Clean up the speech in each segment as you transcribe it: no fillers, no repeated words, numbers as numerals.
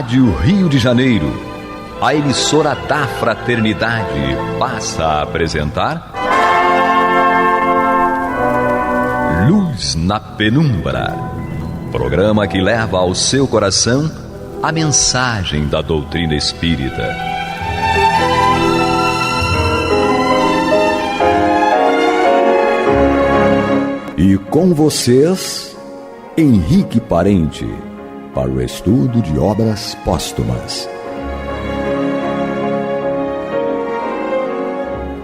Rádio Rio de Janeiro, a emissora da Fraternidade, passa a apresentar Luz na Penumbra, programa que leva ao seu coração a mensagem da doutrina espírita. E com vocês, Henrique Parente, para o estudo de obras póstumas.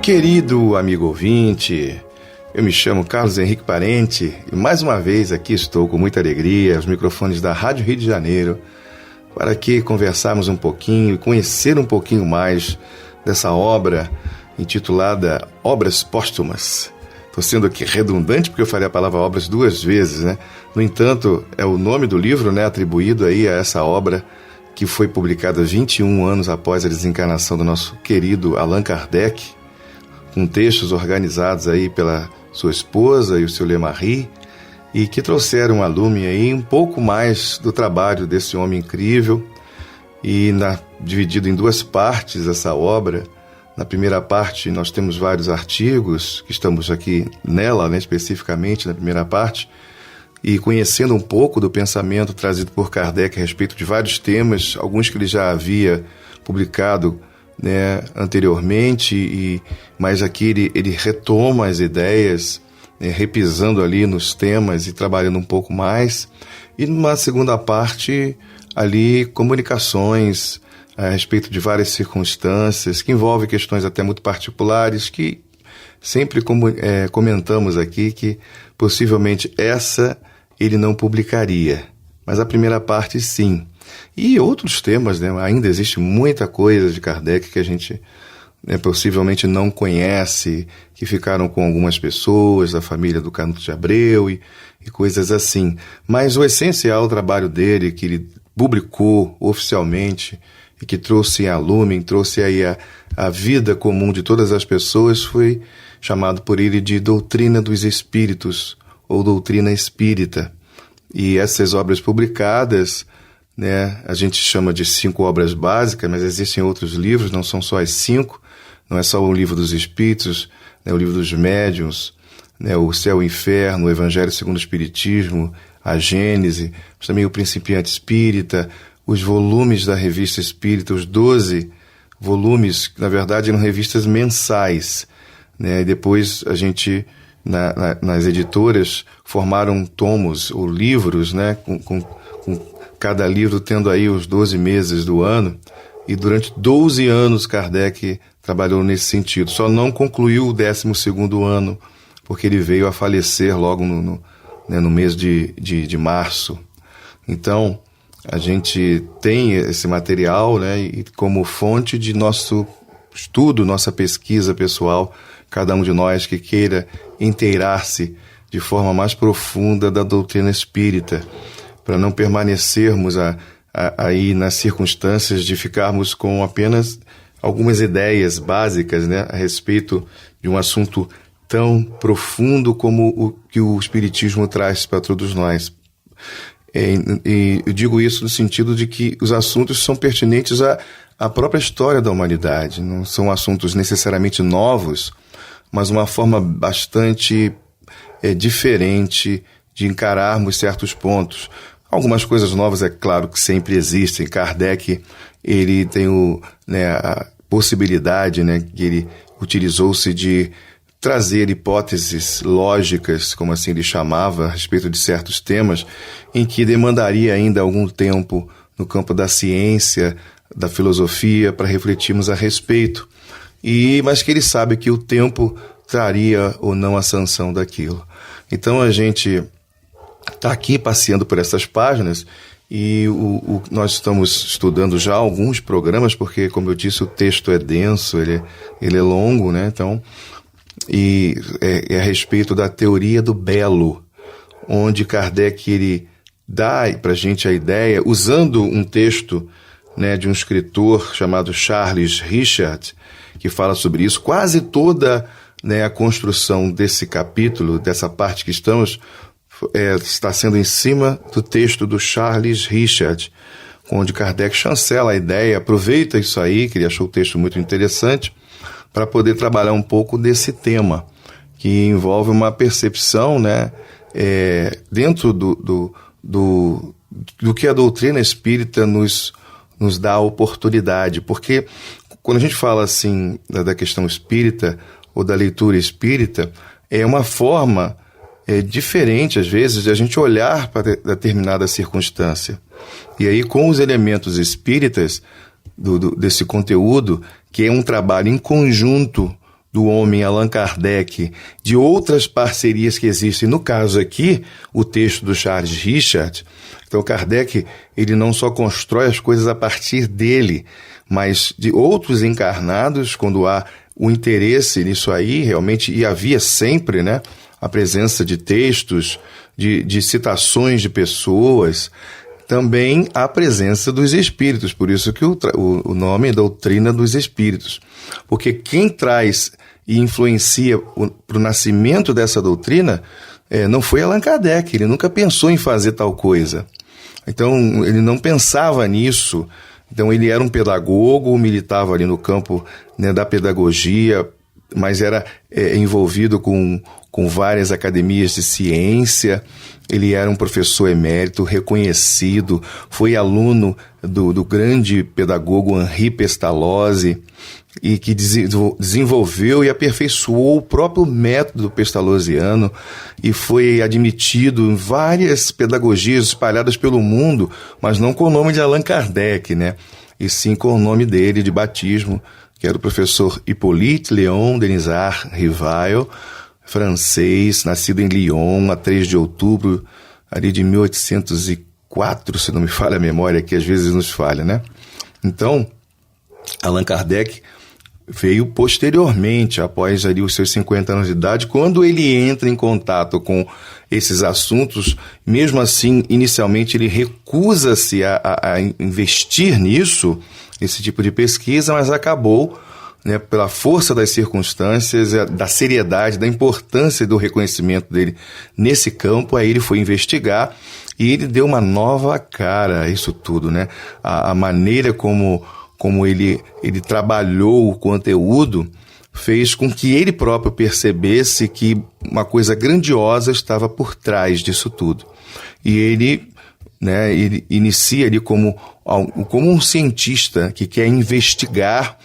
Querido amigo ouvinte, eu me chamo Carlos Henrique Parente e mais uma vez aqui estou com muita alegria aos microfones da Rádio Rio de Janeiro para que conversarmos um pouquinho e conhecer um pouquinho mais dessa obra intitulada Obras Póstumas. Estou sendo aqui redundante porque eu falei a palavra obras duas vezes, né? No entanto, é o nome do livro, né, atribuído aí a essa obra que foi publicada 21 anos após a desencarnação do nosso querido Allan Kardec, com textos organizados aí pela sua esposa e o seu Lemarie, e que trouxeram a lume aí um pouco mais do trabalho desse homem incrível, e dividido em duas partes essa obra. Na primeira parte nós temos vários artigos, que estamos aqui nela, né, especificamente na primeira parte, e conhecendo um pouco do pensamento trazido por Kardec a respeito de vários temas, alguns que ele já havia publicado, né, anteriormente, mas aqui ele retoma as ideias, né, repisando ali nos temas e trabalhando um pouco mais. E numa segunda parte, ali, comunicações a respeito de várias circunstâncias, que envolvem questões até muito particulares, que sempre comentamos aqui que possivelmente essa ele não publicaria, mas a primeira parte sim. E outros temas, né? Ainda existe muita coisa de Kardec que a gente, né, possivelmente não conhece, que ficaram com algumas pessoas da família do Canuto de Abreu e coisas assim. Mas o essencial trabalho dele, que ele publicou oficialmente e que trouxe a lume, trouxe aí a vida comum de todas as pessoas, foi chamado por ele de Doutrina dos Espíritos, ou Doutrina Espírita. E essas obras publicadas, né, a gente chama de 5 obras básicas, mas existem outros livros, não são só as 5, não é só o Livro dos Espíritos, né, o Livro dos Médiuns, né, o Céu e o Inferno, o Evangelho segundo o Espiritismo, a Gênese, mas também o Principiante Espírita, os volumes da Revista Espírita, os 12 volumes, que na verdade eram revistas mensais, né? E depois a gente, nas editoras, formaram tomos ou livros, né? Com cada livro tendo aí os 12 meses do ano, e durante 12 anos Kardec trabalhou nesse sentido. Só não concluiu o 12º ano, porque ele veio a falecer logo no mês de março. Então, a gente tem esse material, né, e como fonte de nosso estudo, nossa pesquisa pessoal, cada um de nós que queira inteirar-se de forma mais profunda da doutrina espírita, para não permanecermos aí nas circunstâncias de ficarmos com apenas algumas ideias básicas, né, a respeito de um assunto tão profundo como o que o Espiritismo traz para todos nós. E eu digo isso no sentido de que os assuntos são pertinentes à própria história da humanidade. Não são assuntos necessariamente novos, mas uma forma bastante diferente de encararmos certos pontos. Algumas coisas novas, é claro, que sempre existem. Kardec, ele tem a possibilidade, né, que ele utilizou-se de trazer hipóteses lógicas, como assim ele chamava, a respeito de certos temas, em que demandaria ainda algum tempo no campo da ciência, da filosofia, para refletirmos a respeito. Mas que ele sabe que o tempo traria ou não a sanção daquilo. Então a gente está aqui passeando por essas páginas e nós estamos estudando já alguns programas, porque, como eu disse, o texto é denso, ele é longo, né? Então, e é a respeito da teoria do belo, onde Kardec ele dá para a gente a ideia, usando um texto, né, de um escritor chamado Charles Richard, que fala sobre isso. Quase toda, né, a construção desse capítulo, dessa parte que estamos, está sendo em cima do texto do Charles Richard, onde Kardec chancela a ideia, aproveita isso aí, que ele achou o texto muito interessante, para poder trabalhar um pouco desse tema, que envolve uma percepção, né, dentro do que a doutrina espírita nos dá a oportunidade. Porque quando a gente fala assim da questão espírita ou da leitura espírita, é uma forma diferente, às vezes, de a gente olhar para determinada circunstância. E aí, com os elementos espíritas desse conteúdo, que é um trabalho em conjunto do homem Allan Kardec, de outras parcerias que existem, no caso aqui, o texto do Charles Richard. Então, Kardec, ele não só constrói as coisas a partir dele, mas de outros encarnados, quando há o interesse nisso aí, realmente, e havia sempre, né, a presença de textos, de citações de pessoas, também a presença dos espíritos, por isso que o nome é Doutrina dos Espíritos. Porque quem traz e influencia para o nascimento dessa doutrina não foi Allan Kardec, ele nunca pensou em fazer tal coisa. Então, ele não pensava nisso. Então, ele era um pedagogo, militava ali no campo, né, da pedagogia, mas era envolvido com várias academias de ciência. Ele era um professor emérito, reconhecido, foi aluno do grande pedagogo Henri Pestalozzi, e que desenvolveu e aperfeiçoou o próprio método pestalozziano e foi admitido em várias pedagogias espalhadas pelo mundo, mas não com o nome de Allan Kardec, né? E sim com o nome dele de batismo, que era o professor Hippolyte Léon Denisard Rivail, francês, nascido em Lyon, a 3 de outubro ali de 1804, se não me falha a memória, que às vezes nos falha, né? Então, Allan Kardec veio posteriormente, após ali os seus 50 anos de idade, quando ele entra em contato com esses assuntos. Mesmo assim, inicialmente ele recusa-se a investir nisso, esse tipo de pesquisa, mas acabou, né, pela força das circunstâncias, da seriedade, da importância do reconhecimento dele nesse campo, aí ele foi investigar e ele deu uma nova cara a isso tudo, né? A maneira como ele trabalhou o conteúdo fez com que ele próprio percebesse que uma coisa grandiosa estava por trás disso tudo. E ele inicia ali como um cientista que quer investigar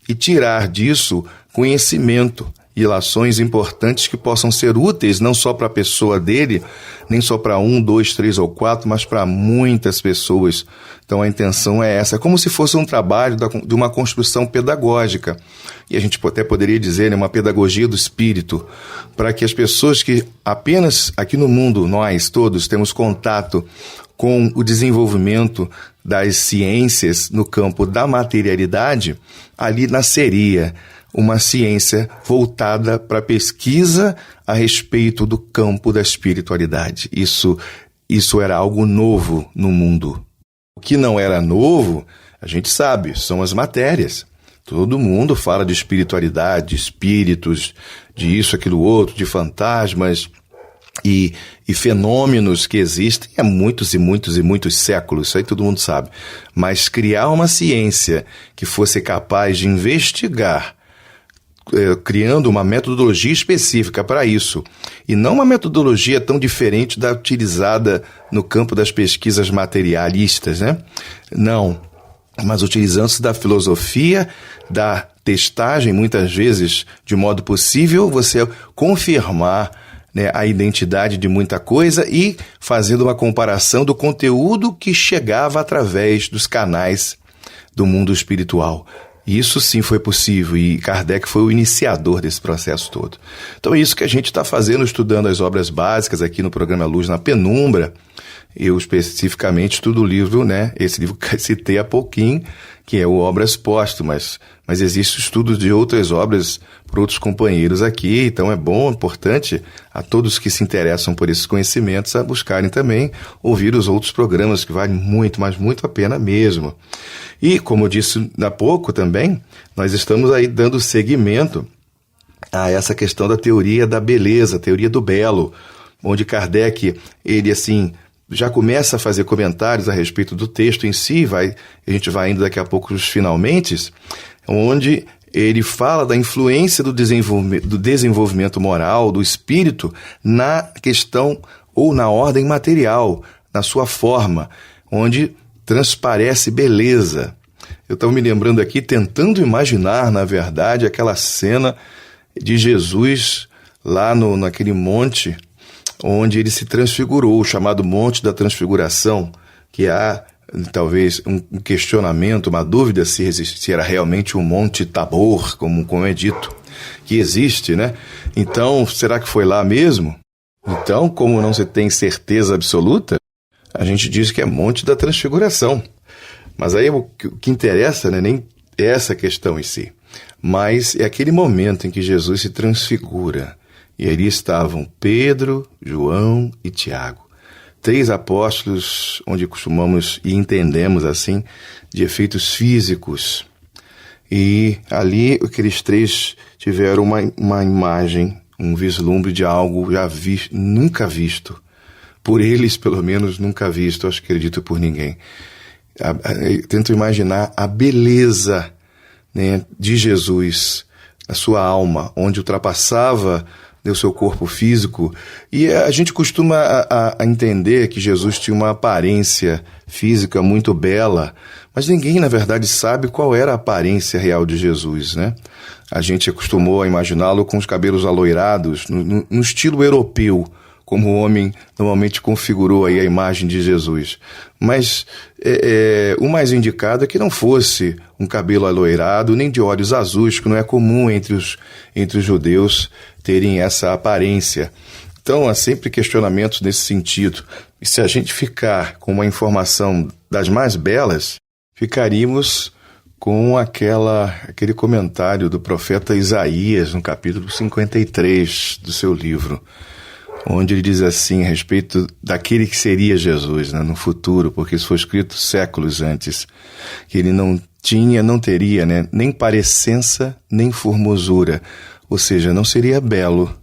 e tirar disso conhecimento e ilações importantes que possam ser úteis não só para a pessoa dele, nem só para 1, 2, 3 ou 4, mas para muitas pessoas. Então a intenção é essa, como se fosse um trabalho de uma construção pedagógica. E a gente até poderia dizer, né, uma pedagogia do espírito, para que as pessoas que apenas aqui no mundo, nós todos, temos contato com o desenvolvimento das ciências no campo da materialidade, ali nasceria uma ciência voltada para a pesquisa a respeito do campo da espiritualidade. Isso era algo novo no mundo. O que não era novo, a gente sabe, são as matérias. Todo mundo fala de espiritualidade, de espíritos, de isso, aquilo, outro, de fantasmas e fenômenos que existem há muitos e muitos e muitos séculos, isso aí todo mundo sabe. Mas criar uma ciência que fosse capaz de investigar, criando uma metodologia específica para isso, e não uma metodologia tão diferente da utilizada no campo das pesquisas materialistas, né? Não, mas utilizando-se da filosofia, da testagem, muitas vezes, de modo possível, você confirmar, né, a identidade de muita coisa e fazendo uma comparação do conteúdo que chegava através dos canais do mundo espiritual. Isso sim foi possível e Kardec foi o iniciador desse processo todo. Então é isso que a gente está fazendo, estudando as obras básicas aqui no programa Luz na Penumbra. Eu especificamente estudo o livro, né? Esse livro que citei há pouquinho, que é o Obras Póstumas. Mas existem estudos de outras obras por outros companheiros aqui, então é bom, importante a todos que se interessam por esses conhecimentos a buscarem também ouvir os outros programas que valem muito, mas muito a pena mesmo. E, como eu disse há pouco também, nós estamos aí dando seguimento a essa questão da teoria da beleza, teoria do belo, onde Kardec, ele assim, já começa a fazer comentários a respeito do texto em si, a gente vai indo daqui a pouco os finalmente, onde ele fala da influência do desenvolvimento moral, do espírito, na questão ou na ordem material, na sua forma, onde transparece beleza. Eu estava me lembrando aqui, tentando imaginar, na verdade, aquela cena de Jesus lá naquele monte onde ele se transfigurou, o chamado Monte da Transfiguração, que há talvez um questionamento, uma dúvida se era realmente um Monte Tabor, como é dito, que existe, né? Então, será que foi lá mesmo? Então, como não se tem certeza absoluta, a gente diz que é Monte da Transfiguração. Mas aí o que interessa, né, nem é essa questão em si, mas é aquele momento em que Jesus se transfigura. E ali estavam Pedro, João e Tiago. 3 apóstolos, onde costumamos e entendemos assim, de efeitos físicos. E ali aqueles 3 tiveram uma imagem, um vislumbre de algo nunca visto. Por eles, pelo menos, nunca visto, acho que acredito por ninguém. Tento imaginar a beleza, né, de Jesus, a sua alma, onde ultrapassava o seu corpo físico. E a gente costuma a entender que Jesus tinha uma aparência física muito bela, mas ninguém, na verdade, sabe qual era a aparência real de Jesus, né? A gente acostumou a imaginá-lo com os cabelos aloirados, no estilo europeu, como o homem normalmente configurou aí a imagem de Jesus. Mas o mais indicado é que não fosse um cabelo aloirado, nem de olhos azuis, que não é comum entre os judeus terem essa aparência. Então, há sempre questionamentos nesse sentido. E se a gente ficar com uma informação das mais belas, ficaríamos com aquele comentário do profeta Isaías, no capítulo 53 do seu livro, onde ele diz assim a respeito daquele que seria Jesus, né, no futuro, porque isso foi escrito séculos antes, que ele não teria, né, nem parecença, nem formosura, ou seja, não seria belo.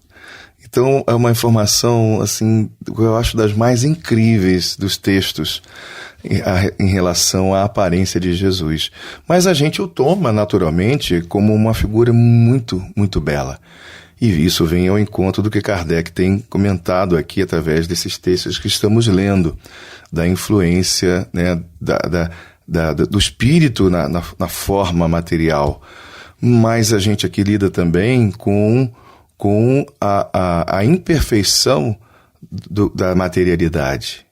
Então é uma informação, assim, eu acho das mais incríveis dos textos em relação à aparência de Jesus. Mas a gente o toma naturalmente como uma figura muito, muito bela. E isso vem ao encontro do que Kardec tem comentado aqui através desses textos que estamos lendo, da influência, né, do espírito na forma material. Mas a gente aqui lida também com a imperfeição da materialidade.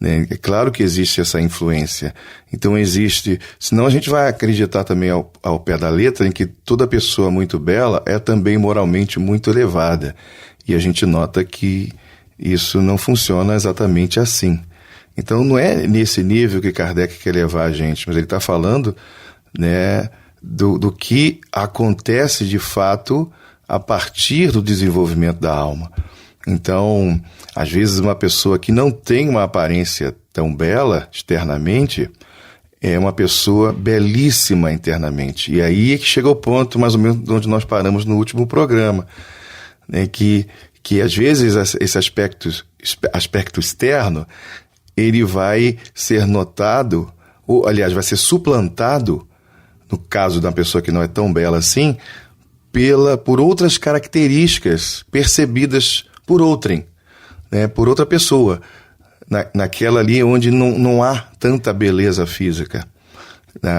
Né? É claro que existe essa influência. Então existe... Senão a gente vai acreditar também ao pé da letra em que toda pessoa muito bela é também moralmente muito elevada. E a gente nota que isso não funciona exatamente assim. Então não é nesse nível que Kardec quer levar a gente, mas ele está falando, né, do que acontece de fato a partir do desenvolvimento da alma. Então, às vezes uma pessoa que não tem uma aparência tão bela externamente é uma pessoa belíssima internamente. E aí é que chega o ponto mais ou menos onde nós paramos no último programa, né, que às vezes esse aspecto externo, ele vai ser notado, ou aliás, vai ser suplantado, no caso da pessoa que não é tão bela assim, por outras características percebidas por outrem, né, por outra pessoa, naquela ali onde não há tanta beleza física.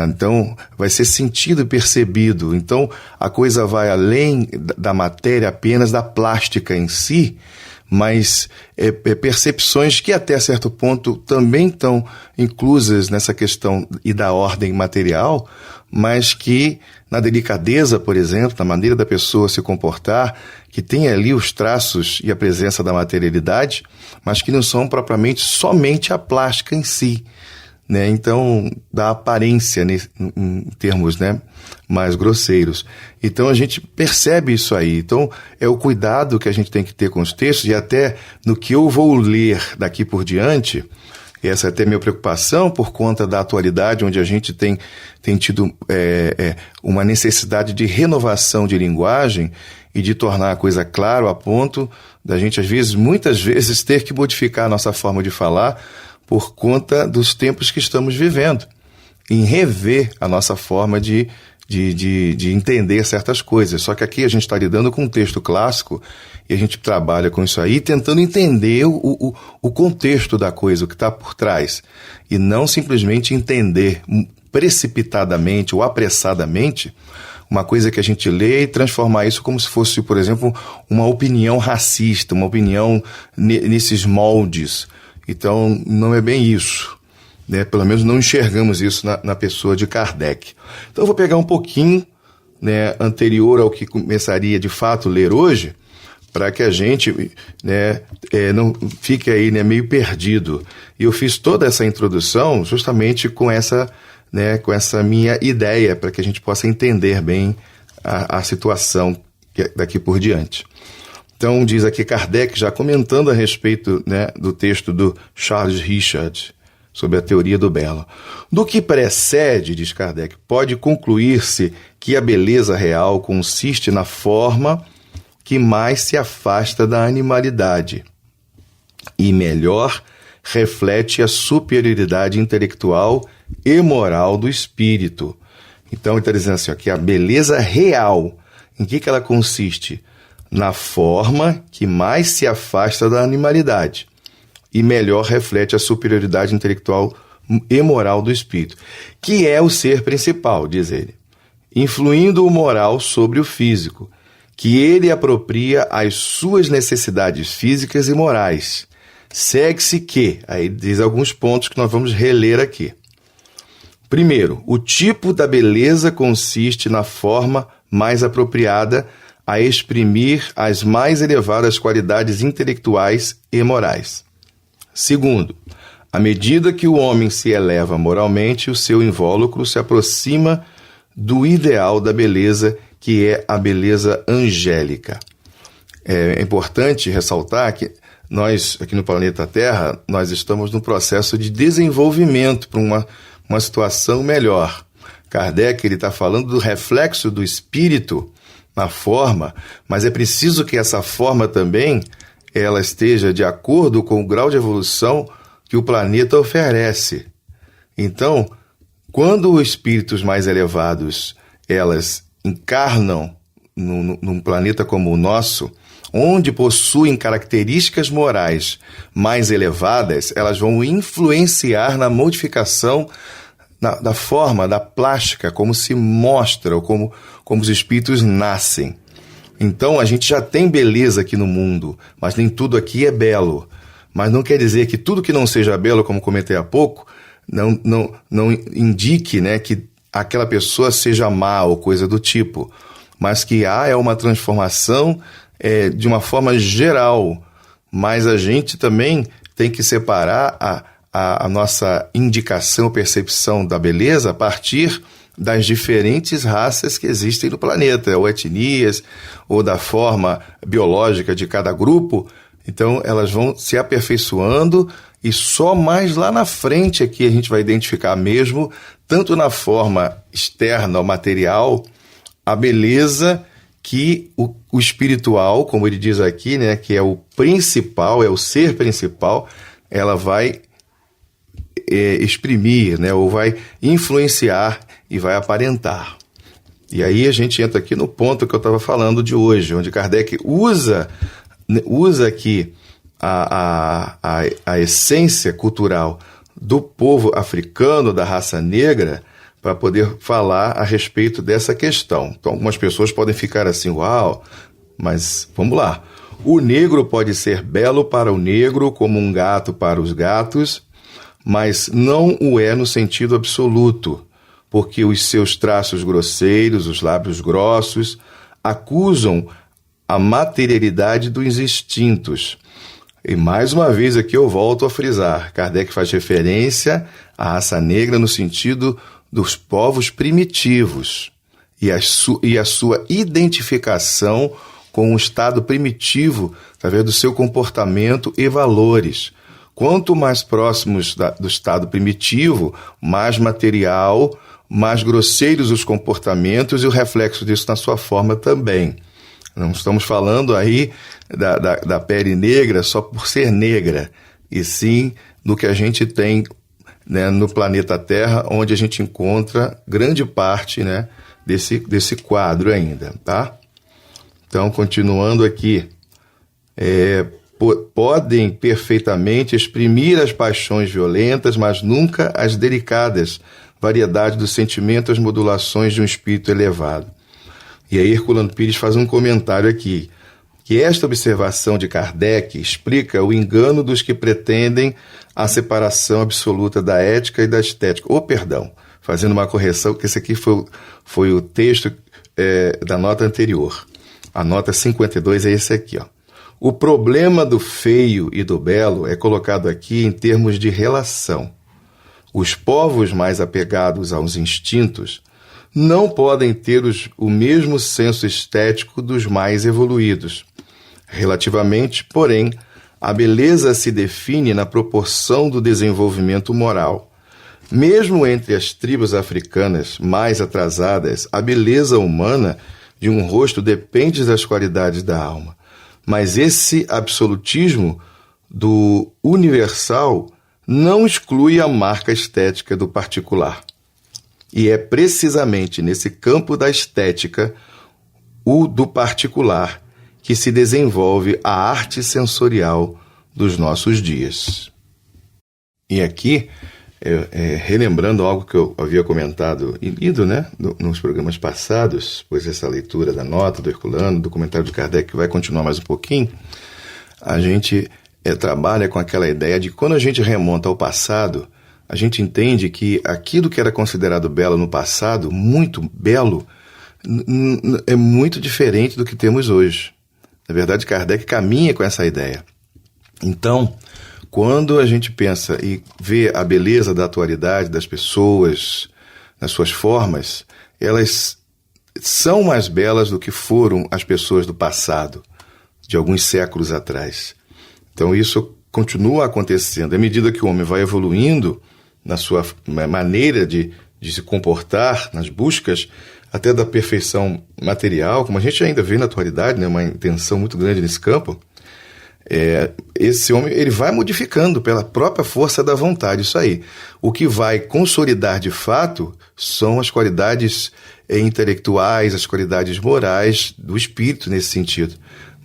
Então, vai ser sentido e percebido. Então, a coisa vai além da matéria apenas, da plástica em si, mas percepções que até certo ponto também estão inclusas nessa questão e da ordem material, mas que na delicadeza, por exemplo, na maneira da pessoa se comportar, que tem ali os traços e a presença da materialidade, mas que não são propriamente somente a plástica em si, né? Então, da aparência, em termos, né, mais grosseiros. Então, a gente percebe isso aí. Então, é o cuidado que a gente tem que ter com os textos, e até no que eu vou ler daqui por diante, essa é até minha preocupação por conta da atualidade, onde a gente tem tido uma necessidade de renovação de linguagem e de tornar a coisa clara a ponto da gente, muitas vezes, ter que modificar a nossa forma de falar por conta dos tempos que estamos vivendo, em rever a nossa forma de entender certas coisas. Só que aqui a gente está lidando com um texto clássico e a gente trabalha com isso aí, tentando entender o contexto da coisa, o que está por trás, e não simplesmente entender precipitadamente ou apressadamente uma coisa que a gente lê e transformar isso como se fosse, por exemplo, uma opinião racista, uma opinião nesses moldes. Então, não é bem isso, né? Pelo menos não enxergamos isso na pessoa de Kardec. Então, eu vou pegar um pouquinho, né, anterior ao que começaria de fato a ler hoje, para que a gente, né, não fique aí, né, meio perdido. E eu fiz toda essa introdução justamente com essa minha ideia, para que a gente possa entender bem a situação daqui por diante. Então, diz aqui Kardec, já comentando a respeito, né, do texto do Charles Richard, sobre a teoria do belo. Do que precede, diz Kardec, pode concluir-se que a beleza real consiste na forma que mais se afasta da animalidade e melhor reflete a superioridade intelectual e moral do espírito. Então, ele está dizendo assim, ó, que a beleza real, em que ela consiste? Na forma que mais se afasta da animalidade e melhor reflete a superioridade intelectual e moral do espírito, que é o ser principal, diz ele, influindo o moral sobre o físico, que ele apropria as suas necessidades físicas e morais. Segue-se que, aí diz alguns pontos que nós vamos reler aqui. Primeiro, o tipo da beleza consiste na forma mais apropriada a exprimir as mais elevadas qualidades intelectuais e morais. Segundo, à medida que o homem se eleva moralmente, o seu invólucro se aproxima do ideal da beleza, que é a beleza angélica. É importante ressaltar que nós, aqui no planeta Terra, nós estamos num processo de desenvolvimento para uma situação melhor. Kardec está falando do reflexo do espírito na forma, mas é preciso que essa forma também ela esteja de acordo com o grau de evolução que o planeta oferece. Então, quando os espíritos mais elevados elas encarnam num planeta como o nosso, onde possuem características morais mais elevadas, elas vão influenciar na modificação da forma, da plástica, como se mostra, ou como os espíritos nascem. Então, a gente já tem beleza aqui no mundo, mas nem tudo aqui é belo. Mas não quer dizer que tudo que não seja belo, como comentei há pouco, não indique, né, que aquela pessoa seja má ou coisa do tipo. Mas que há uma transformação de uma forma geral. Mas a gente também tem que separar a nossa indicação, percepção da beleza a partir das diferentes raças que existem no planeta, ou etnias, ou da forma biológica de cada grupo. Então, elas vão se aperfeiçoando e só mais lá na frente é que a gente vai identificar mesmo, tanto na forma externa, ou material, a beleza que o espiritual, como ele diz aqui, né, que é o principal, é o ser principal, ela vai exprimir, né, ou vai influenciar e vai aparentar. E aí a gente entra aqui no ponto que eu estava falando de hoje, onde Kardec usa aqui a essência cultural do povo africano, da raça negra, para poder falar a respeito dessa questão. Então, algumas pessoas podem ficar assim, uau, mas vamos lá. O negro pode ser belo para o negro, como um gato para os gatos, mas não o é no sentido absoluto, porque os seus traços grosseiros, os lábios grossos, acusam a materialidade dos instintos. E mais uma vez aqui eu volto a frisar, Kardec faz referência à raça negra no sentido dos povos primitivos e a sua identificação com o estado primitivo através do seu comportamento e valores, Quanto mais próximos do estado primitivo, mais material, mais grosseiros os comportamentos e o reflexo disso na sua forma também. Não estamos falando aí da pele negra só por ser negra, e sim do que a gente tem, né, no planeta Terra, onde a gente encontra grande parte, né, desse quadro ainda, tá? Então, continuando aqui, podem perfeitamente exprimir as paixões violentas, mas nunca as delicadas, variedade do sentimento, as modulações de um espírito elevado. E aí Herculano Pires faz um comentário aqui, que esta observação de Kardec explica o engano dos que pretendem a separação absoluta da ética e da estética. Perdão, fazendo uma correção, que esse aqui foi o texto da nota anterior. A nota 52 é esse aqui, ó. O problema do feio e do belo é colocado aqui em termos de relação. Os povos mais apegados aos instintos não podem ter o mesmo senso estético dos mais evoluídos. Relativamente, porém, a beleza se define na proporção do desenvolvimento moral. Mesmo entre as tribos africanas mais atrasadas, a beleza humana de um rosto depende das qualidades da alma. Mas esse absolutismo do universal não exclui a marca estética do particular. E é precisamente nesse campo da estética, o do particular, que se desenvolve a arte sensorial dos nossos dias. E aqui, relembrando algo que eu havia comentado e lido, né, nos programas passados, pois essa leitura da nota do Herculano, do comentário de Kardec, que vai continuar mais um pouquinho, a gente trabalha com aquela ideia de que quando a gente remonta ao passado, a gente entende que aquilo que era considerado belo no passado, muito belo, é muito diferente do que temos hoje. Na verdade, Kardec caminha com essa ideia. Então, quando a gente pensa e vê a beleza da atualidade das pessoas, nas suas formas, elas são mais belas do que foram as pessoas do passado, de alguns séculos atrás. Então, isso continua acontecendo. À medida que o homem vai evoluindo na sua maneira de se comportar, nas buscas até da perfeição material, como a gente ainda vê na atualidade, né, uma intenção muito grande nesse campo, esse homem ele vai modificando pela própria força da vontade, isso aí. O que vai consolidar de fato são as qualidades intelectuais, as qualidades morais do espírito nesse sentido.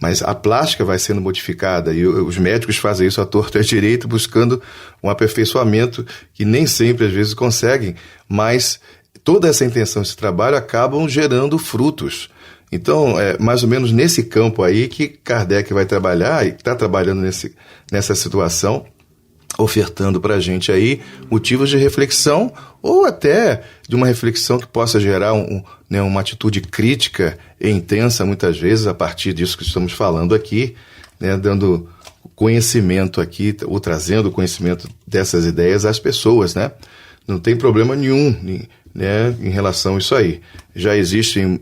Mas a plástica vai sendo modificada e os médicos fazem isso à torta e à direita, buscando um aperfeiçoamento que nem sempre às vezes conseguem, mas toda essa intenção, esse trabalho acabam gerando frutos. Então, é mais ou menos nesse campo aí que Kardec vai trabalhar e está trabalhando nessa situação, ofertando para a gente aí motivos de reflexão ou até de uma reflexão que possa gerar uma atitude crítica e intensa, muitas vezes, a partir disso que estamos falando aqui, né, dando conhecimento aqui, ou trazendo conhecimento dessas ideias às pessoas, né? Não tem problema nenhum, né, em relação a isso aí. Já existem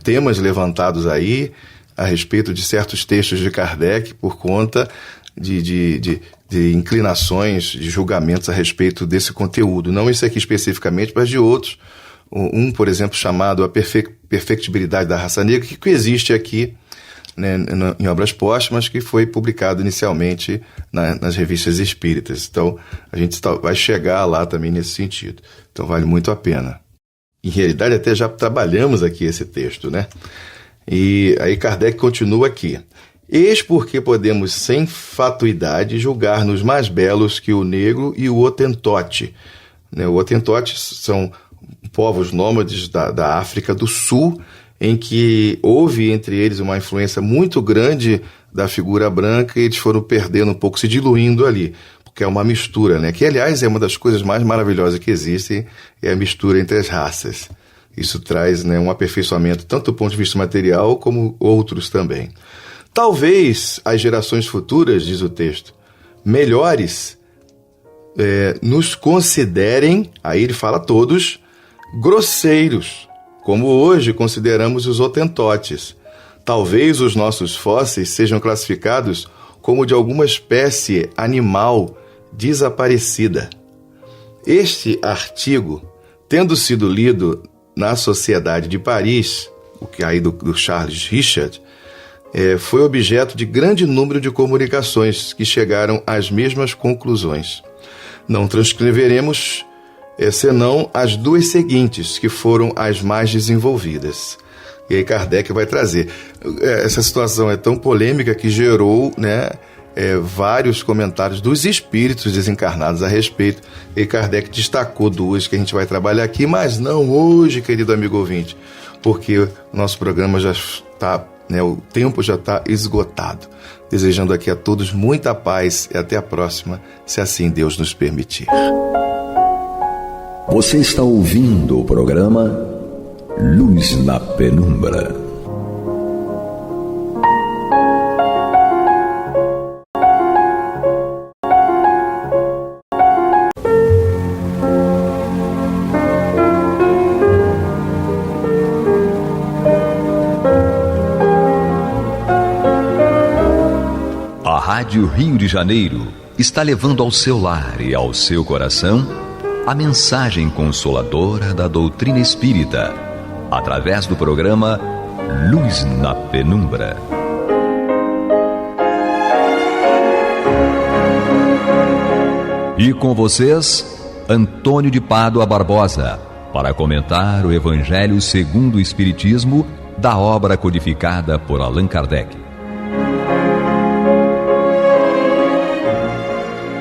temas levantados aí a respeito de certos textos de Kardec por conta de inclinações, de julgamentos a respeito desse conteúdo. Não esse aqui especificamente, mas de outros. Por exemplo, chamado A Perfectibilidade da Raça Negra, que existe aqui, né, em obras póstumas, que foi publicado inicialmente nas revistas espíritas. Então, a gente vai chegar lá também nesse sentido. Então, vale muito a pena. Em realidade, até já trabalhamos aqui esse texto, né? E aí Kardec continua aqui. Eis porque podemos, sem fatuidade, julgar-nos mais belos que o negro e o hotentote. O hotentote são povos nômades da África do Sul, em que houve entre eles uma influência muito grande da figura branca e eles foram perdendo um pouco, se diluindo ali, porque é uma mistura, né? Que, aliás, é uma das coisas mais maravilhosas que existem, é a mistura entre as raças. Isso traz, né, um aperfeiçoamento tanto do ponto de vista material como outros também. Talvez as gerações futuras, diz o texto, melhores, nos considerem, aí ele fala todos, grosseiros, como hoje consideramos os hotentotes. Talvez os nossos fósseis sejam classificados como de alguma espécie animal desaparecida. Este artigo, tendo sido lido na Sociedade de Paris, o que aí do Charles Richard, foi objeto de grande número de comunicações que chegaram às mesmas conclusões. Não transcreveremos senão as duas seguintes, que foram as mais desenvolvidas. E aí Kardec vai trazer. Essa situação é tão polêmica que gerou, vários comentários dos espíritos desencarnados a respeito. E Kardec destacou duas que a gente vai trabalhar aqui, mas não hoje, querido amigo ouvinte, porque o nosso programa já está, o tempo já está esgotado. Desejando aqui a todos muita paz e até a próxima, se assim Deus nos permitir. Você está ouvindo o programa Luz na Penumbra. A Rádio Rio de Janeiro está levando ao seu lar e ao seu coração a mensagem consoladora da doutrina espírita, através do programa Luz na Penumbra. E com vocês, Antônio de Pádua Barbosa, para comentar o Evangelho segundo o Espiritismo, da obra codificada por Allan Kardec.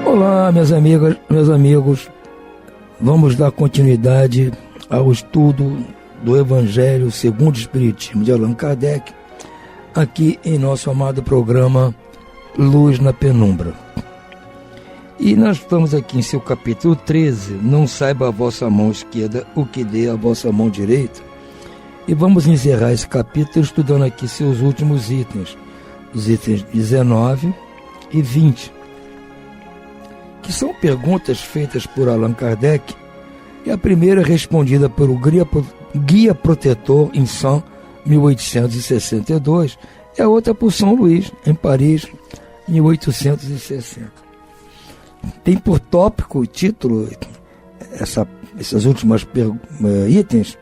Olá, minhas amigas, meus amigos. Vamos dar continuidade ao estudo do Evangelho segundo o Espiritismo de Allan Kardec, aqui em nosso amado programa Luz na Penumbra. E nós estamos aqui em seu capítulo 13, Não saiba a vossa mão esquerda o que dê a vossa mão direita. E vamos encerrar esse capítulo estudando aqui seus últimos itens, os itens 19 e 20. Que são perguntas feitas por Allan Kardec, e a primeira respondida pelo Guia Protetor em São 1862, e a outra por São Luís, em Paris, 1860. Tem por tópico o título, essas últimas itens,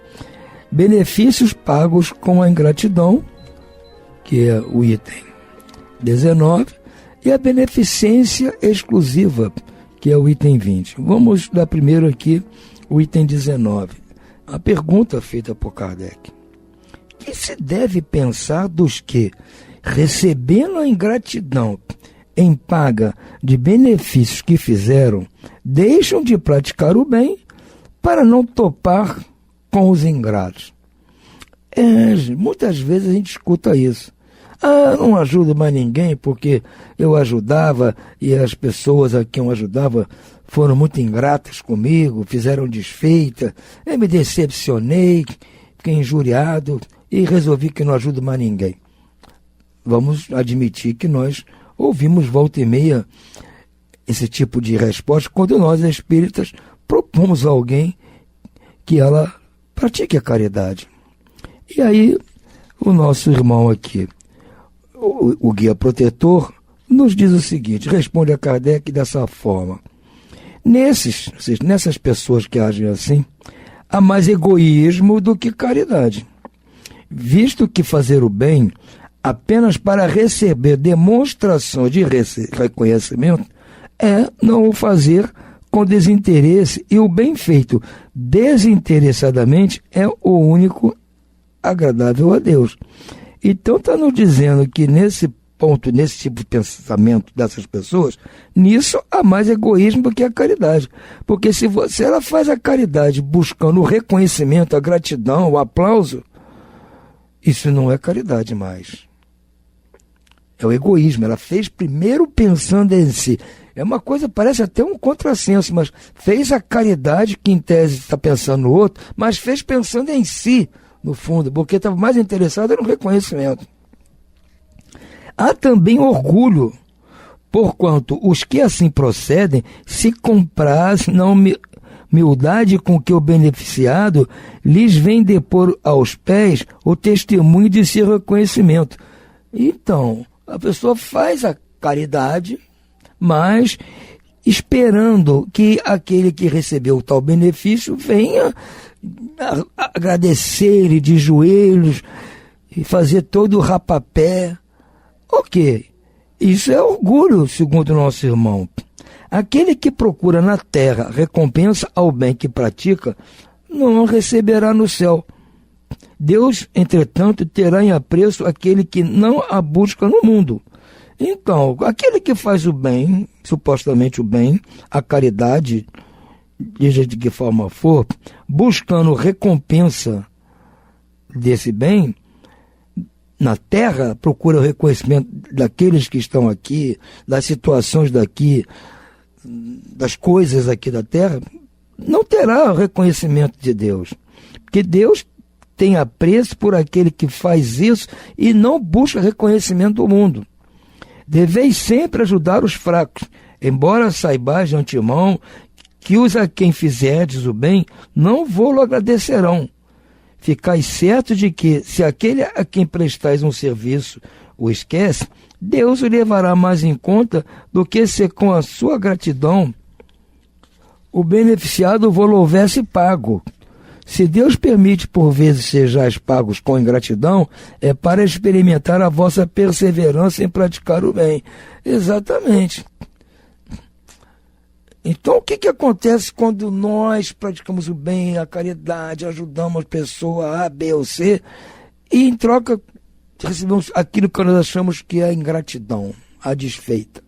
benefícios pagos com a ingratidão, que é o item 19, e a beneficência exclusiva, que é o item 20. Vamos dar primeiro aqui o item 19. A pergunta feita por Kardec. Que se deve pensar dos que, recebendo a ingratidão em paga de benefícios que fizeram, deixam de praticar o bem para não topar com os ingratos? Muitas vezes a gente escuta isso. Não ajudo mais ninguém porque eu ajudava e as pessoas a quem eu ajudava foram muito ingratas comigo, fizeram desfeita, eu me decepcionei, fiquei injuriado e resolvi que não ajudo mais ninguém. Vamos admitir que nós ouvimos volta e meia esse tipo de resposta quando nós, espíritas, propomos a alguém que ela pratique a caridade. E aí, o nosso irmão aqui, o Guia Protetor, nos diz o seguinte, responde a Kardec dessa forma. Nessas pessoas que agem assim, há mais egoísmo do que caridade, visto que fazer o bem apenas para receber demonstração de reconhecimento é não o fazer com desinteresse, e o bem feito desinteressadamente é o único agradável a Deus. Então está nos dizendo que nesse ponto, nesse tipo de pensamento dessas pessoas, nisso há mais egoísmo do que a caridade. Porque se ela faz a caridade buscando o reconhecimento, a gratidão, o aplauso, isso não é caridade mais. É o egoísmo. Ela fez primeiro pensando em si. É uma coisa, parece até um contrassenso, mas fez a caridade, que em tese está pensando no outro, mas fez pensando em si, no fundo, porque estava mais interessado no reconhecimento. Há também orgulho, porquanto os que assim procedem se comprazem na humildade com que o beneficiado lhes vem depor aos pés o testemunho de seu reconhecimento. Então, a pessoa faz a caridade, mas esperando que aquele que recebeu tal benefício venha agradecer de joelhos e fazer todo o rapapé. Ok, isso é orgulho, segundo o nosso irmão. Aquele que procura na terra recompensa ao bem que pratica, não receberá no céu. Deus, entretanto, terá em apreço aquele que não a busca no mundo. Então, aquele que faz o bem, supostamente o bem, a caridade, seja de que forma for, buscando recompensa desse bem, na terra, procura o reconhecimento daqueles que estão aqui, das situações daqui, das coisas aqui da terra, não terá o reconhecimento de Deus. Porque Deus tem apreço por aquele que faz isso e não busca reconhecimento do mundo. Deveis sempre ajudar os fracos, embora saibais de antemão que os a quem fizerdes o bem não vou-lo agradecerão. Ficais certos de que, se aquele a quem prestais um serviço o esquece, Deus o levará mais em conta do que se com a sua gratidão o beneficiado vou-lo houvesse pago. Se Deus permite por vezes sejais pagos com ingratidão, é para experimentar a vossa perseverança em praticar o bem. Exatamente. Então, o que acontece quando nós praticamos o bem, a caridade, ajudamos a pessoa A, B ou C, e em troca recebemos aquilo que nós achamos que é a ingratidão, a desfeita?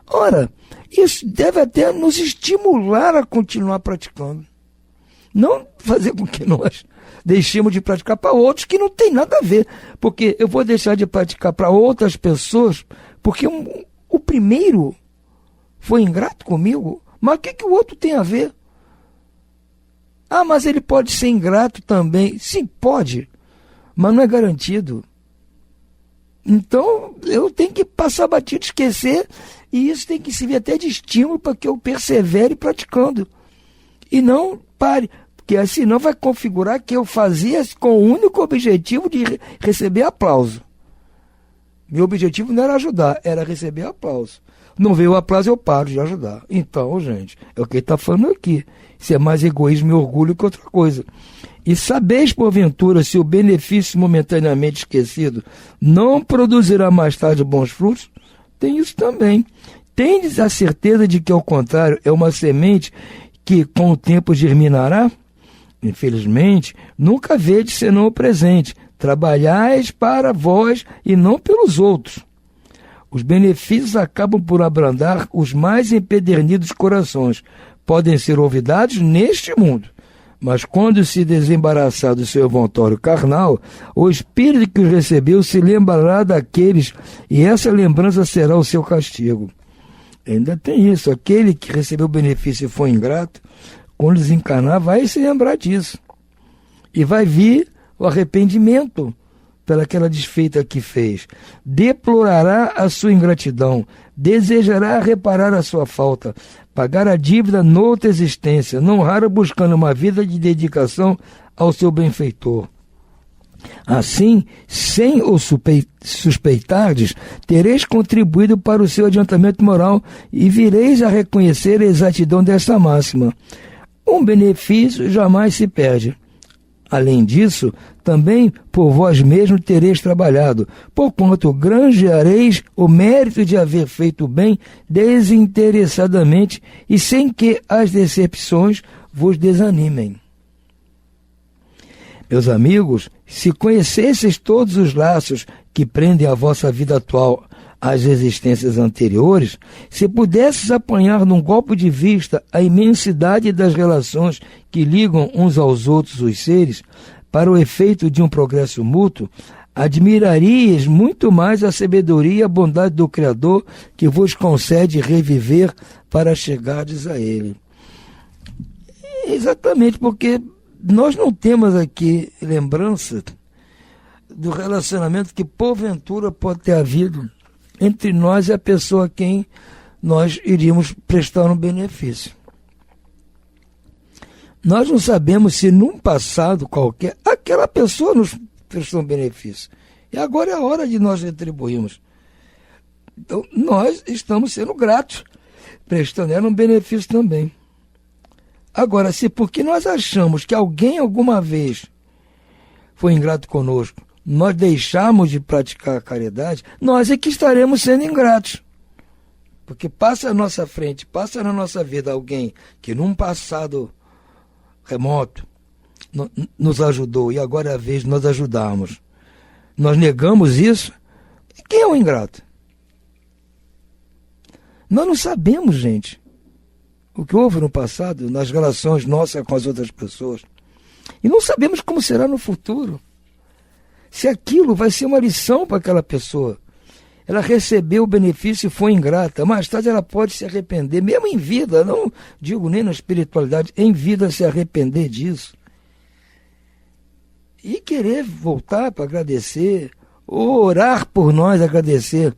Ora, isso deve até nos estimular a continuar praticando. Não fazer com que nós deixemos de praticar para outros que não tem nada a ver. Porque eu vou deixar de praticar para outras pessoas porque o primeiro foi ingrato comigo, mas o que o outro tem a ver? Ah, mas ele pode ser ingrato também. Sim, pode, mas não é garantido. Então, eu tenho que passar batido, esquecer, e isso tem que servir até de estímulo para que eu persevere praticando. E não pare, porque senão vai configurar que eu fazia com o único objetivo de receber aplauso. Meu objetivo não era ajudar, era receber aplauso. Não veio o aplauso, eu paro de ajudar. Então, gente, é o que ele está falando aqui. Isso é mais egoísmo e orgulho que outra coisa. E sabeis, porventura, se o benefício momentaneamente esquecido não produzirá mais tarde bons frutos? Tem isso também. Tendes a certeza de que, ao contrário, é uma semente que com o tempo germinará? Infelizmente, nunca vedes senão o presente. Trabalhais para vós e não pelos outros. Os benefícios acabam por abrandar os mais empedernidos corações. Podem ser olvidados neste mundo, mas quando se desembaraçar do seu envoltório carnal, o Espírito que os recebeu se lembrará daqueles, e essa lembrança será o seu castigo. Ainda tem isso, aquele que recebeu o benefício e foi ingrato, quando desencarnar vai se lembrar disso. E vai vir o arrependimento pelaquela desfeita que fez. Deplorará a sua ingratidão, desejará reparar a sua falta, pagar a dívida noutra existência, não raro buscando uma vida de dedicação ao seu benfeitor. Assim, sem o suspeitardes, tereis contribuído para o seu adiantamento moral e vireis a reconhecer a exatidão desta máxima. Um benefício jamais se perde. Além disso, também por vós mesmos tereis trabalhado, porquanto granjeareis o mérito de haver feito o bem desinteressadamente e sem que as decepções vos desanimem. Meus amigos, se conhecesseis todos os laços que prendem a vossa vida atual às existências anteriores, se pudesses apanhar num golpe de vista a imensidade das relações que ligam uns aos outros os seres, para o efeito de um progresso mútuo, admirarias muito mais a sabedoria e a bondade do Criador que vos concede reviver para chegardes a Ele. Exatamente, porque nós não temos aqui lembrança do relacionamento que porventura pode ter havido entre nós e a pessoa a quem nós iríamos prestar um benefício. Nós não sabemos se num passado qualquer aquela pessoa nos prestou um benefício. E agora é a hora de nós retribuirmos. Então, nós estamos sendo gratos, prestando ela um benefício também. Agora, se porque nós achamos que alguém alguma vez foi ingrato conosco, nós deixarmos de praticar a caridade, nós é que estaremos sendo ingratos. Porque passa à nossa frente, passa na nossa vida alguém que num passado remoto nos ajudou e agora é a vez de nós ajudarmos. Nós negamos isso. E quem é o ingrato? Nós não sabemos, gente, o que houve no passado, nas relações nossas com as outras pessoas. E não sabemos como será no futuro. Se aquilo vai ser uma lição para aquela pessoa. Ela recebeu o benefício e foi ingrata. Mais tarde ela pode se arrepender, mesmo em vida, não digo nem na espiritualidade, em vida se arrepender disso. E querer voltar para agradecer, ou orar por nós, agradecer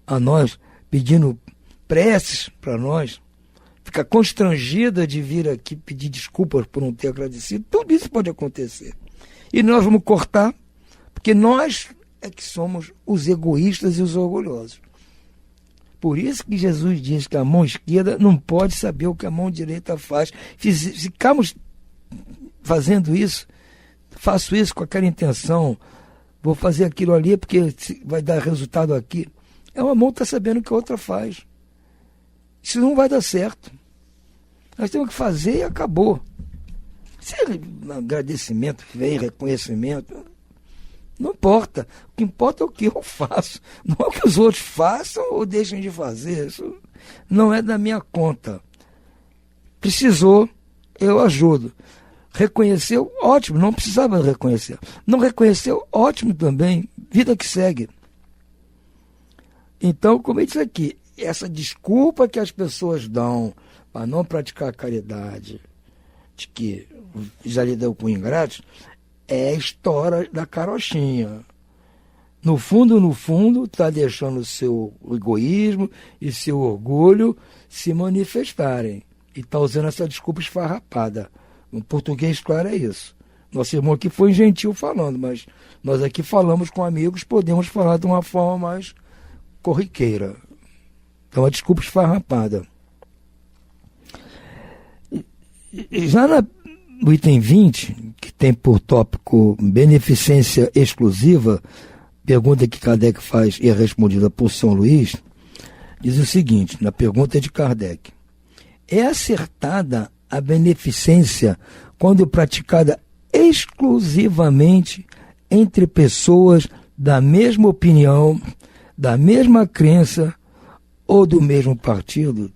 a nós, pedindo preces para nós, ficar constrangida de vir aqui pedir desculpas por não ter agradecido, tudo isso pode acontecer. E nós vamos cortar, porque nós é que somos os egoístas e os orgulhosos. Por isso que Jesus diz que a mão esquerda não pode saber o que a mão direita faz. Ficamos fazendo isso, faço isso com aquela intenção, vou fazer aquilo ali porque vai dar resultado aqui. Uma mão está sabendo o que a outra faz. Isso não vai dar certo. Nós temos que fazer e acabou. Se é agradecimento, vem reconhecimento, não importa. O que importa é o que eu faço. Não é o que os outros façam ou deixem de fazer. Isso não é da minha conta. Precisou, eu ajudo. Reconheceu, ótimo, não precisava reconhecer. Não reconheceu, ótimo também. Vida que segue. Então, como eu disse aqui, essa desculpa que as pessoas dão para não praticar a caridade, de que já lidou com ingratos, é a história da carochinha. No fundo, está deixando o seu egoísmo e seu orgulho se manifestarem. E está usando essa desculpa esfarrapada. No português, claro, é isso. Nosso irmão aqui foi gentil falando, mas nós aqui falamos com amigos, podemos falar de uma forma mais corriqueira. Então, a desculpa esfarrapada. Já no item 20, que tem por tópico beneficência exclusiva, pergunta que Kardec faz e é respondida por São Luís, diz o seguinte, na pergunta de Kardec: é acertada a beneficência quando praticada exclusivamente entre pessoas da mesma opinião, da mesma crença ou do mesmo partido?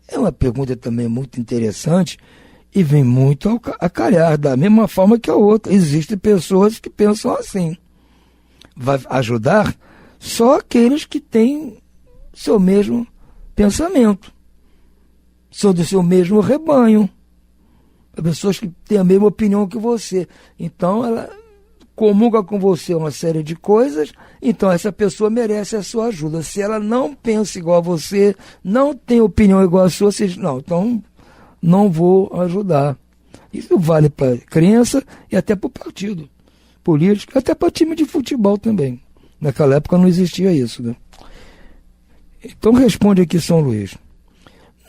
É uma pergunta também muito interessante e vem muito a calhar, da mesma forma que a outra. Existem pessoas que pensam assim. Vai ajudar só aqueles que têm seu mesmo pensamento, são do seu mesmo rebanho, pessoas que têm a mesma opinião que você. Então ela comunga com você uma série de coisas, então essa pessoa merece a sua ajuda. Se ela não pensa igual a você, não tem opinião igual a sua, você diz, não, então não vou ajudar. Isso vale para crença e até para o partido político, até para time de futebol também. Naquela época não existia isso, né? Então responde aqui São Luís.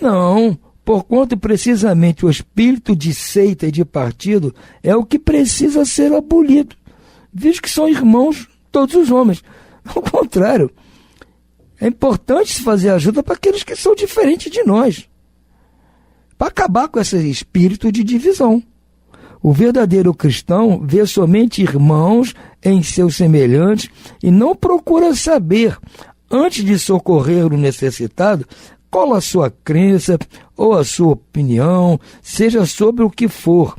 Não, porquanto precisamente o espírito de seita e de partido é o que precisa ser abolido, visto que são irmãos todos os homens. Ao contrário, é importante se fazer ajuda para aqueles que são diferentes de nós, para acabar com esse espírito de divisão. O verdadeiro cristão vê somente irmãos em seus semelhantes e não procura saber, antes de socorrer o necessitado, qual a sua crença ou a sua opinião, seja sobre o que for.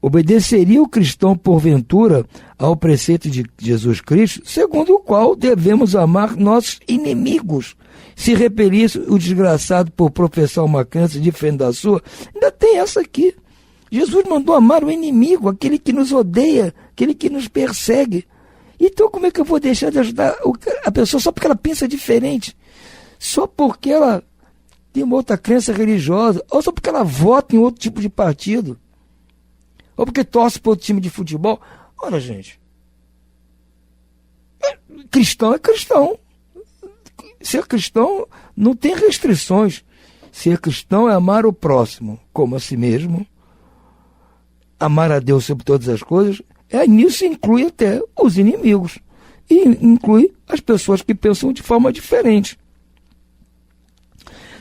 Obedeceria o cristão, porventura, ao preceito de Jesus Cristo, segundo o qual devemos amar nossos inimigos? Se repelisse o desgraçado por professar uma crença diferente da sua, ainda tem essa aqui. Jesus mandou amar o inimigo, aquele que nos odeia, aquele que nos persegue. Então como é que eu vou deixar de ajudar a pessoa só porque ela pensa diferente? Só porque ela tem uma outra crença religiosa, ou só porque ela vota em outro tipo de partido, ou porque torce para outro time de futebol? Olha, gente, cristão é cristão. Ser cristão não tem restrições. Ser cristão é amar o próximo como a si mesmo, amar a Deus sobre todas as coisas. Nisso inclui até os inimigos. E inclui as pessoas que pensam de forma diferente.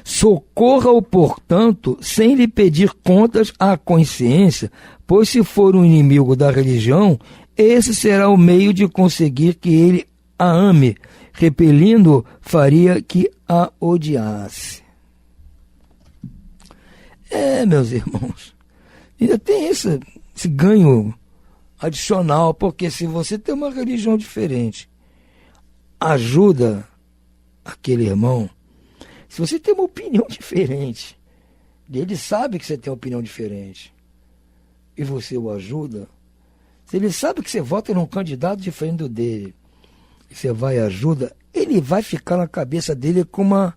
Socorra-o, portanto, sem lhe pedir contas à consciência, pois se for um inimigo da religião, esse será o meio de conseguir que ele a ame, repelindo, faria que a odiasse. Meus irmãos, ainda tem esse ganho adicional, porque se você tem uma religião diferente, ajuda aquele irmão. Se você tem uma opinião diferente, ele sabe que você tem uma opinião diferente, e você o ajuda, se ele sabe que você vota num candidato diferente do dele, e você vai e ajuda, ele vai ficar na cabeça dele com uma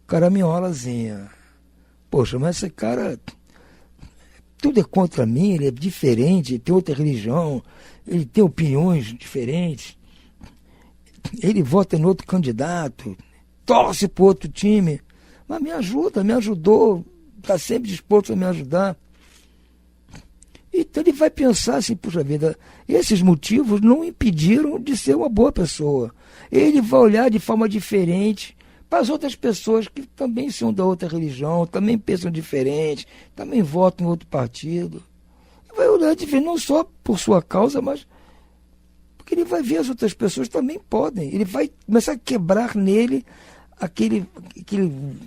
caraminholazinha. Poxa, mas esse cara, tudo é contra mim, ele é diferente, ele tem outra religião, ele tem opiniões diferentes, ele vota no outro candidato, torce para outro time, mas me ajuda, me ajudou, está sempre disposto a me ajudar. Então ele vai pensar assim, puxa vida, esses motivos não o impediram de ser uma boa pessoa. Ele vai olhar de forma diferente para as outras pessoas que também são da outra religião, também pensam diferente, também votam em outro partido. Ele vai olhar diferente, não só por sua causa, mas porque ele vai ver as outras pessoas também podem. Ele vai começar a quebrar nele aquele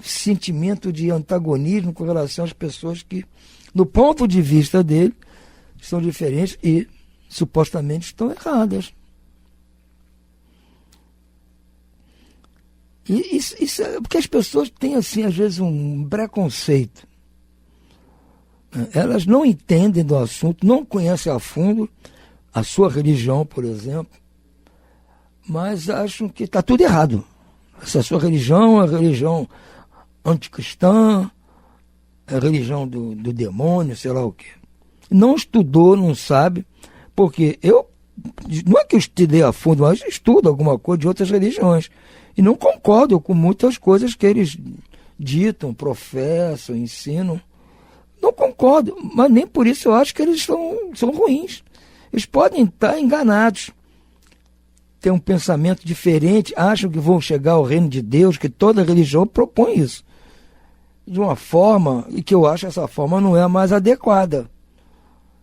sentimento de antagonismo com relação às pessoas que, no ponto de vista dele, são diferentes e supostamente estão erradas. E isso é porque as pessoas têm, assim, às vezes, um preconceito. Elas não entendem do assunto, não conhecem a fundo a sua religião, por exemplo, mas acham que está tudo errado. Essa sua religião é a religião anticristã, é a religião do demônio, sei lá o quê. Não estudou, não sabe, porque não é que eu estudei a fundo, mas estudo alguma coisa de outras religiões. E não concordo com muitas coisas que eles ditam, professam, ensinam. Não concordo, mas nem por isso eu acho que eles são ruins. Eles podem estar enganados, ter um pensamento diferente, acham que vão chegar ao reino de Deus, que toda religião propõe isso. De uma forma, e que eu acho que essa forma não é a mais adequada.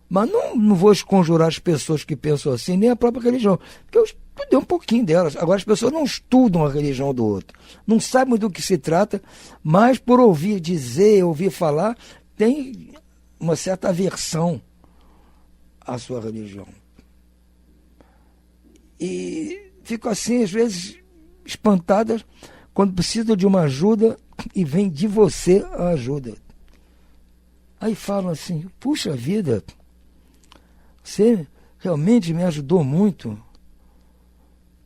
Mas não vou esconjurar as pessoas que pensam assim, nem a própria religião. Porque eu estudei um pouquinho delas. Agora as pessoas não estudam a religião do outro. Não sabem do que se trata, mas por ouvir dizer, ouvir falar, tem uma certa aversão à sua religião. E ficam assim, às vezes, espantadas quando precisam de uma ajuda e vem de você a ajuda. Aí falam assim, puxa vida, você realmente me ajudou muito.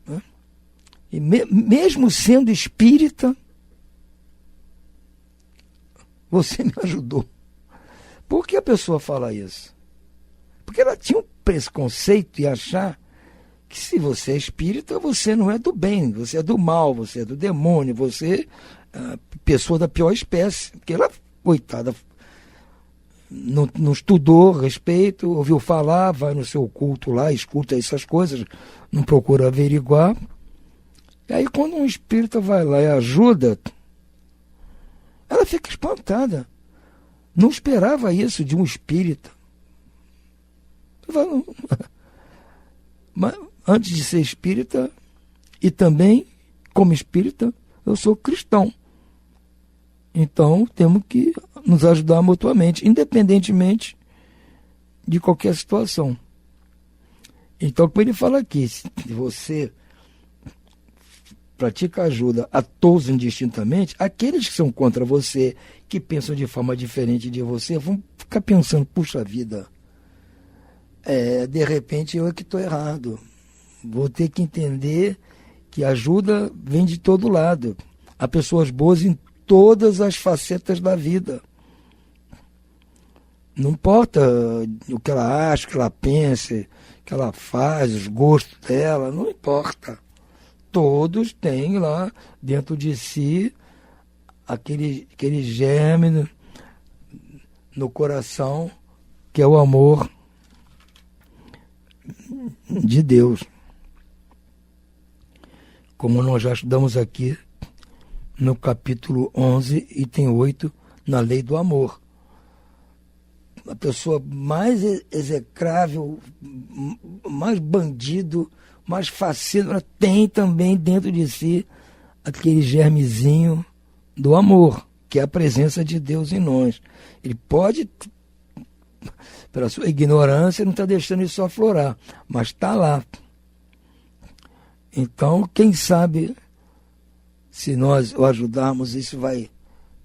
Né? E mesmo sendo espírita, você me ajudou. Por que a pessoa fala isso? Porque ela tinha um preconceito e achar que se você é espírita, você não é do bem, você é do mal, você é do demônio, você é pessoa da pior espécie. Porque ela, coitada, não estudou a respeito, ouviu falar, vai no seu culto lá, escuta essas coisas, não procura averiguar. E aí quando um espírita vai lá e ajuda, ela fica espantada. Não esperava isso de um espírita. Mas antes de ser espírita, e também como espírita, eu sou cristão. Então, temos que nos ajudar mutuamente, independentemente de qualquer situação. Então, como ele fala aqui, se você pratica ajuda a todos indistintamente, aqueles que são contra você, que pensam de forma diferente de você, vão ficar pensando, puxa vida, de repente eu é que estou errado. Vou ter que entender que ajuda vem de todo lado. Há pessoas boas em todas as facetas da vida. Não importa o que ela acha, o que ela pensa, o que ela faz, os gostos dela, não importa. todos têm lá dentro de si aquele germe no coração, que é o amor de Deus. Como nós já estudamos aqui no capítulo 11, item 8, na lei do amor. A pessoa mais execrável, mais bandido, mais faceiro, ela tem também dentro de si aquele germezinho do amor, que é a presença de Deus em nós. Ele pode, pela sua ignorância, não está deixando isso aflorar, mas está lá. Então, quem sabe, se nós o ajudarmos, isso vai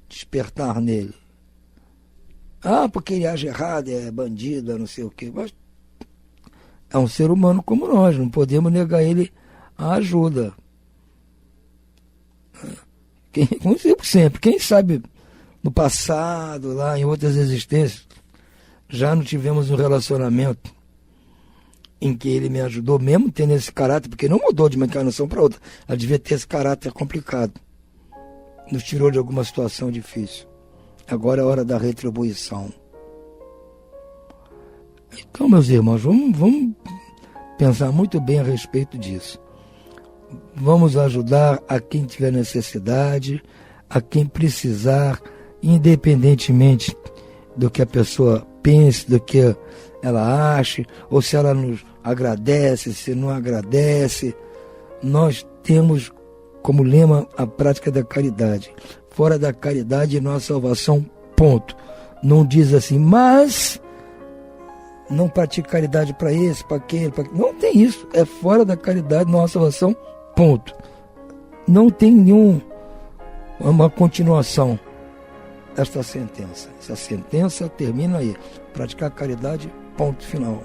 despertar nele. Ah, porque ele age errado, é bandido, é não sei o quê. Mas é um ser humano como nós, não podemos negar ele a ajuda. Como sempre, quem sabe no passado, lá em outras existências, já não tivemos um relacionamento em que ele me ajudou, mesmo tendo esse caráter, porque não mudou de uma encarnação para outra. Ela devia ter esse caráter complicado. Nos tirou de alguma situação difícil. Agora é a hora da retribuição. Então, meus irmãos, vamos pensar muito bem a respeito disso. Vamos ajudar a quem tiver necessidade, a quem precisar, independentemente do que a pessoa pense, do que ela ache, ou se ela nos agradece, se não agradece. Nós temos como lema a prática da caridade. Fora da caridade não há salvação, ponto. Não diz assim, mas não pratique caridade para esse, para aquele, para... Não tem isso. É fora da caridade não há salvação, ponto. Não tem uma continuação desta sentença. Essa sentença termina aí. Praticar caridade, ponto final.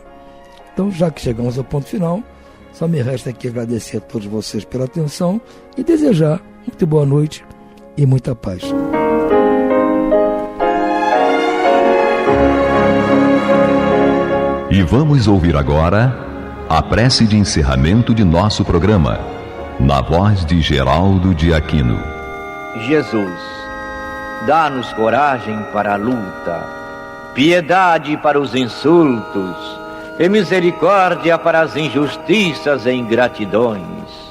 Então, já que chegamos ao ponto final, só me resta aqui agradecer a todos vocês pela atenção e desejar muito boa noite e muita paz. E vamos ouvir agora a prece de encerramento de nosso programa, na voz de Geraldo de Aquino. Jesus, dá-nos coragem para a luta, piedade para os insultos e misericórdia para as injustiças e ingratidões.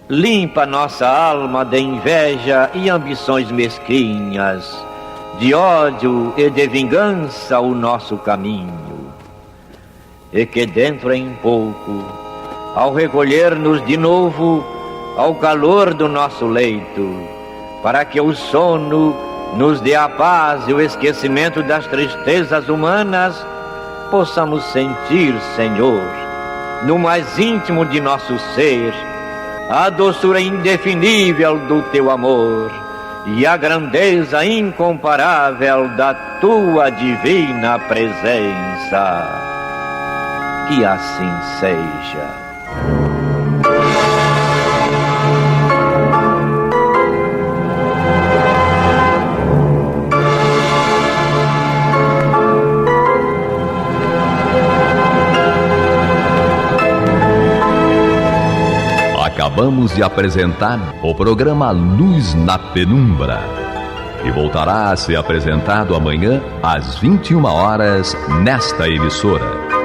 Limpa nossa alma de inveja e ambições mesquinhas, de ódio e de vingança o nosso caminho. E que dentro em pouco, ao recolher-nos de novo ao calor do nosso leito, para que o sono nos dê a paz e o esquecimento das tristezas humanas, possamos sentir, Senhor, no mais íntimo de nosso ser, a doçura indefinível do Teu amor e a grandeza incomparável da Tua divina presença. Que assim seja. Acabamos de apresentar o programa Luz na Penumbra, que voltará a ser apresentado amanhã às 21 horas nesta emissora.